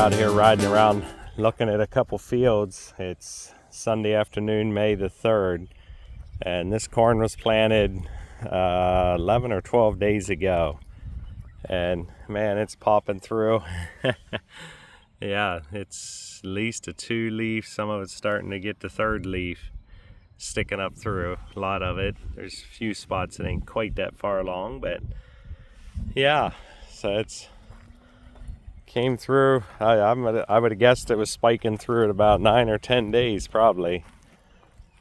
out here riding around looking at a couple fields. It's Sunday afternoon, May the 3rd, and this corn was planted 11 or 12 days ago, and man, it's popping through. Yeah, it's at least a 2 leaf. Some of it's starting to get the 3rd leaf sticking up through, a lot of it. There's a few spots that ain't quite that far along, but yeah, so it's came through. I would have guessed it was spiking through at about 9 or 10 days probably,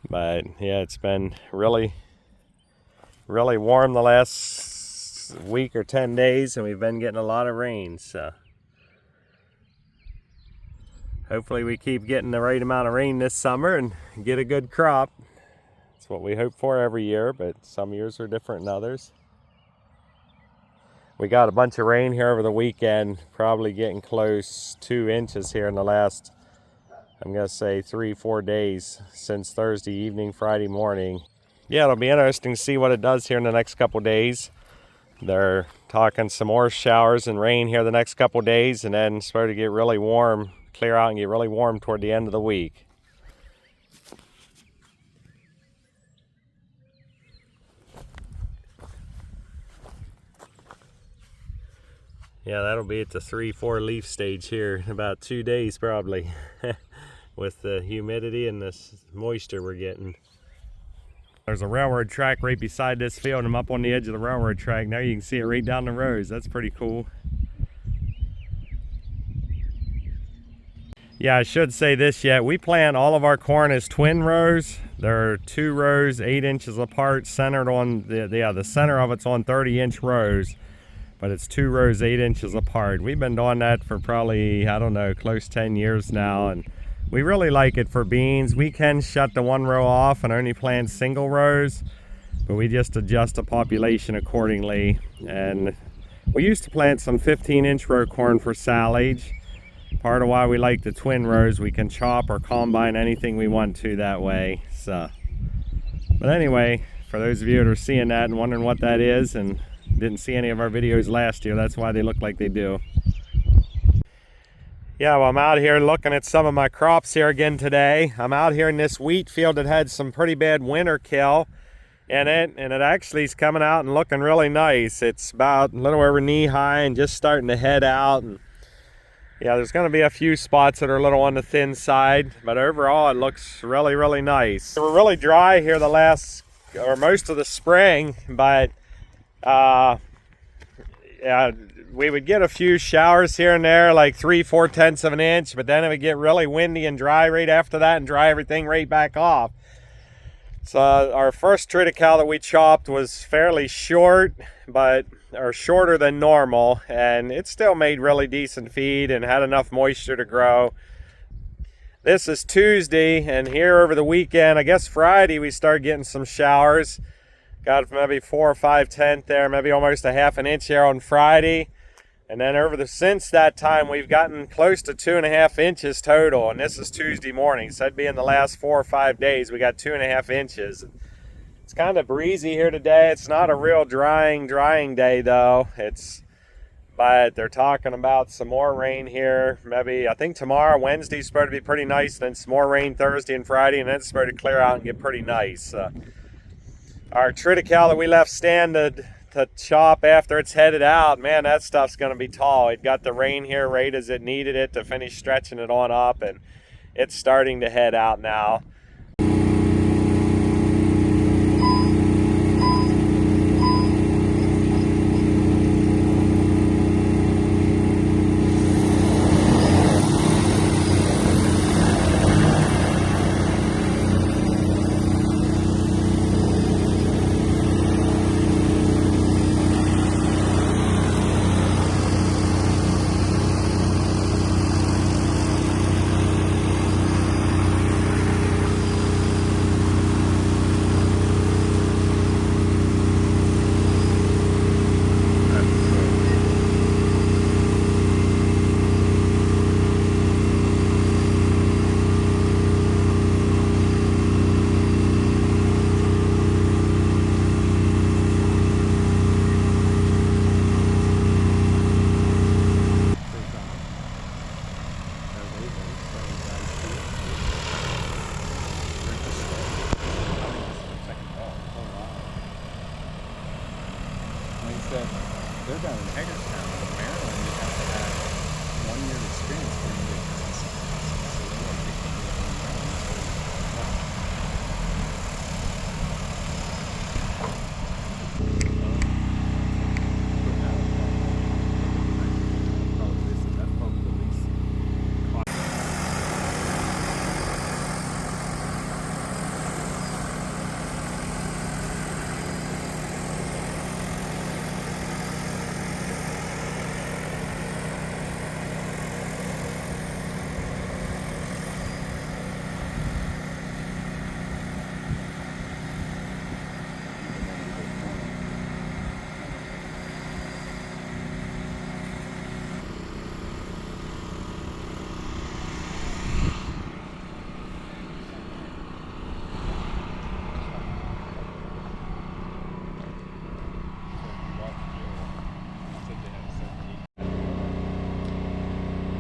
but yeah, it's been really warm the last week or 10 days, and we've been getting a lot of rain, so hopefully we keep getting the right amount of rain this summer and get a good crop. That's what we hope for every year, but some years are different than others. We got a bunch of rain here over the weekend, probably getting close 2 inches here in the last, I'm gonna say 3-4 days since Thursday evening, Friday morning. Yeah, it'll be interesting to see what it does here in the next couple days. They're talking some more showers and rain here the next couple days, and then it's supposed to get really warm, clear out and get really warm toward the end of the week. Yeah, that'll be at the 3-4 leaf stage here in about 2 days probably, with the humidity and the moisture we're getting. There's a railroad track right beside this field. I'm up on the edge of the railroad track. Now you can see it right down the rows. That's pretty cool. Yeah, I should say this yet. We plant all of our corn as twin rows. There are 2 rows 8 inches apart, centered on the center of it's on 30-inch rows. But it's 2 rows 8 inches apart. We've been doing that for probably, I don't know, close 10 years now, and we really like it for beans. We can shut the 1 row off and only plant single rows, but we just adjust the population accordingly. And we used to plant some 15-inch row corn for silage. Part of why we like the twin rows, we can chop or combine anything we want to that way. So, but anyway, for those of you that are seeing that and wondering what that is and didn't see any of our videos last year, that's why they look like they do. Yeah, well, I'm out here looking at some of my crops here again today. I'm out here in this wheat field that had some pretty bad winter kill in it, and it actually is coming out and looking really nice. It's about a little over knee high and just starting to head out, and yeah, there's going to be a few spots that are a little on the thin side, but overall it looks really nice. We're really dry here the last, or most of the spring, but yeah, we would get a few showers here and there, like 3/4 of an inch, but then it would get really windy and dry right after that and dry everything right back off. So our first triticale that we chopped was fairly short, or shorter than normal, and it still made really decent feed and had enough moisture to grow. This is Tuesday, and here over the weekend, I guess Friday, we started getting some showers. Got maybe 4 or 5/10 there, maybe almost a ½ inch here on Friday. And then since that time, we've gotten close to 2.5 inches total. And this is Tuesday morning, so that'd be in the last 4 or 5 days. We got 2.5 inches. It's kind of breezy here today. It's not a real drying day though. But they're talking about some more rain here. Maybe, I think tomorrow, Wednesday's supposed to be pretty nice. Then some more rain Thursday and Friday, and then it's supposed to clear out and get pretty nice. Our triticale that we left stand to chop after it's headed out, man, that stuff's going to be tall. It got the rain here right as it needed it to finish stretching it on up, and it's starting to head out now. Hagerstown, Maryland, you have to have 1 year experience before you get pesticides. So they can't do it in Maryland. That's probably the least.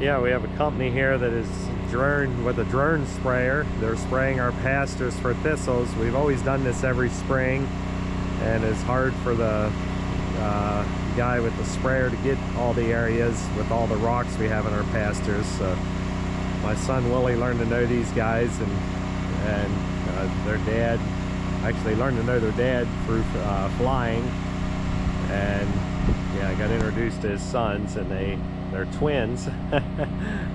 Yeah, we have a company here that is drone with a drone sprayer. They're spraying our pastures for thistles. We've always done this every spring, and it's hard for the guy with the sprayer to get all the areas with all the rocks we have in our pastures. So my son Willie learned to know these guys, and their dad actually learned to know their dad through flying, and yeah, I got introduced to his sons, and they're twins.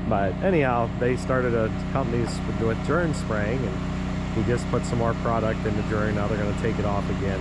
But anyhow, they started a company with drone spraying, and he just put some more product in the drone. Now they're going to take it off again.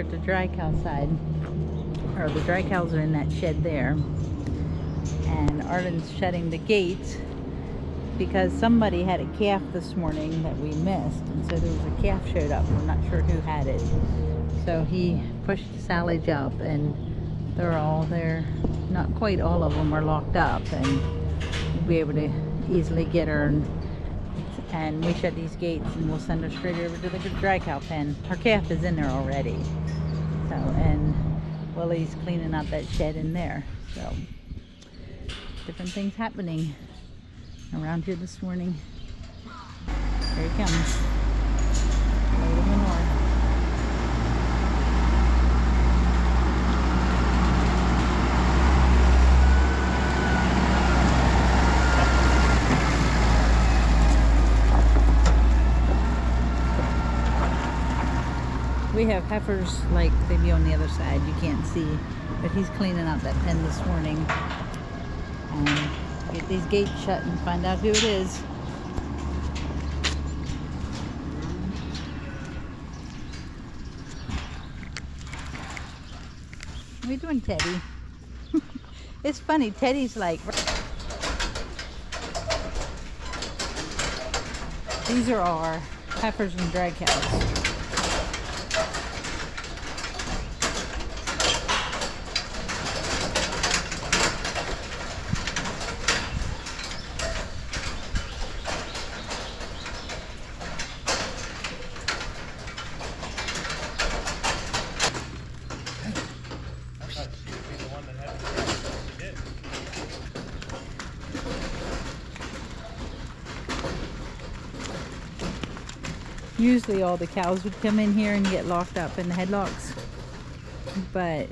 at the dry cow side, or the dry cows are in that shed there, and Arden's shutting the gates because somebody had a calf this morning that we missed, and so there was a calf showed up. We're not sure who had it, so he pushed the silage up, and they're all there. Not quite all of them are locked up, and we'll be able to easily get her, and we shut these gates and we'll send her straight over to the dry cow pen. Her calf is in there already, so, and Willie's cleaning out that shed in there. So different things happening around here this morning. Here he comes. Load of manure. We have heifers, like they be on the other side, you can't see, but he's cleaning out that pen this morning. Get these gates shut and find out who it is. What are you doing, Teddy? It's funny, Teddy's like... These are our heifers and dry cows. Usually all the cows would come in here and get locked up in the headlocks, but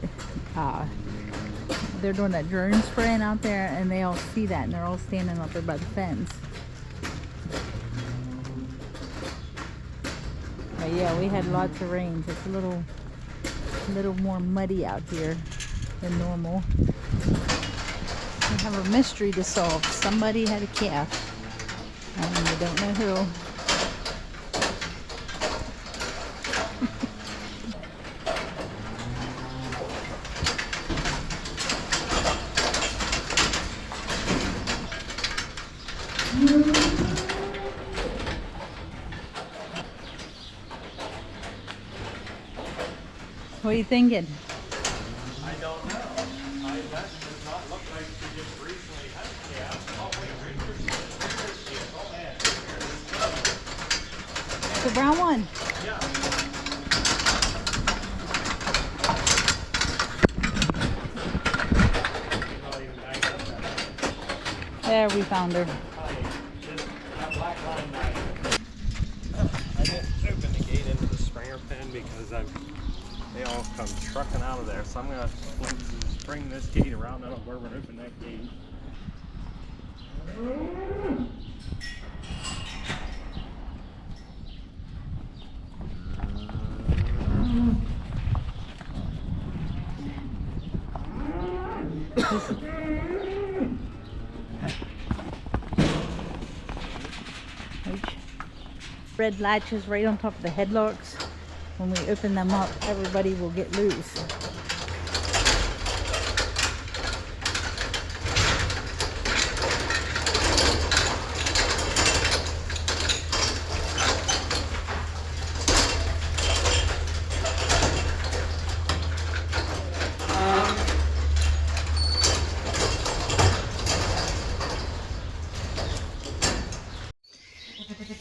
they're doing that drone spraying out there, and they all see that, and they're all standing out there by the fence. But yeah, we had lots of rain, so it's a little more muddy out here than normal. We have a mystery to solve. Somebody had a calf, and we don't know who. What are you thinking? I don't know. That does not look like she just recently had a calf. Oh, wait, here she is. Oh, man. The brown one. Yeah. There, we found her. I didn't open the gate into the springer pen because they all come trucking out of there. So I'm going to spring this gate around. I don't know where we're going to open that gate. Red latches right on top of the headlocks. When we open them up, everybody will get loose.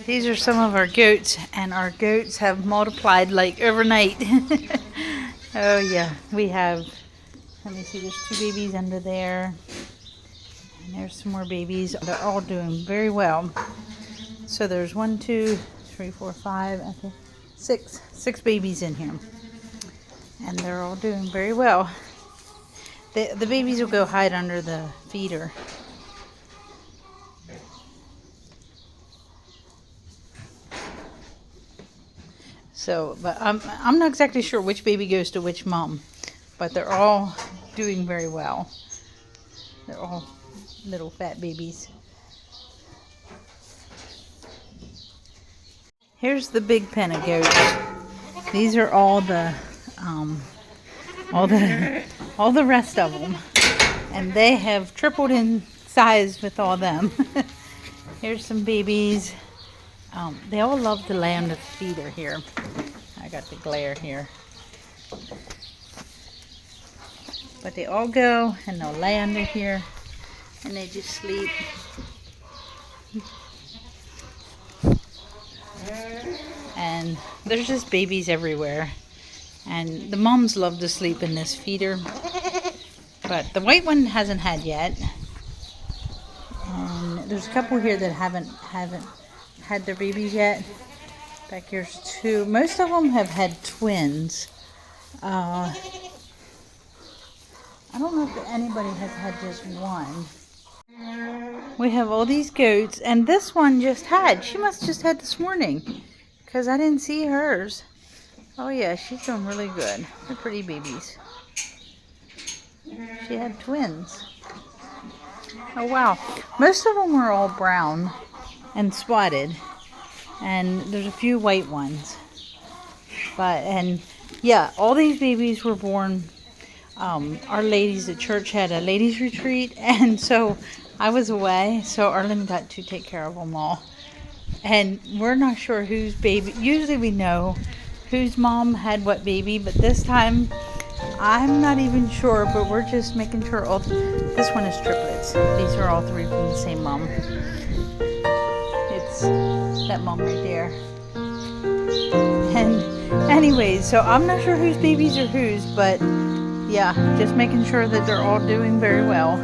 These are some of our goats, and our goats have multiplied like overnight. Oh yeah, we have, let me see, there's 2 babies under there, and there's some more babies. They're all doing very well. So there's 1, 2, 3, 4, 5, I think 6 babies in here, and they're all doing very well. The babies will go hide under the feeder. So, but I'm not exactly sure which baby goes to which mom, but they're all doing very well. They're all little fat babies. Here's the big pen of goats. These are all the all the rest of them, and they have tripled in size with all them. Here's some babies. They all love to lay on the feeder here. I got the glare here. But they all go and they'll lay under here and they just sleep. And there's just babies everywhere. And the moms love to sleep in this feeder. But the white one hasn't had yet. And there's a couple here that haven't had their babies yet. Back here's two. Most of them have had twins. I don't know if anybody has had just one. We have all these goats, and this one just had. She must just had this morning, because I didn't see hers. Oh yeah, she's doing really good. They're pretty babies. She had twins. Oh wow. Most of them were all brown and spotted, and there's a few white ones. And yeah, all these babies were born. Our ladies at church had a ladies retreat, and so I was away, so Arlen got to take care of them all. And we're not sure whose baby. Usually we know whose mom had what baby, but this time I'm not even sure, but we're just making sure all. This one is triplets. These are all three from the same mom. It's that mom right there. And anyways, so I'm not sure whose babies are whose, but yeah, just making sure that they're all doing very well.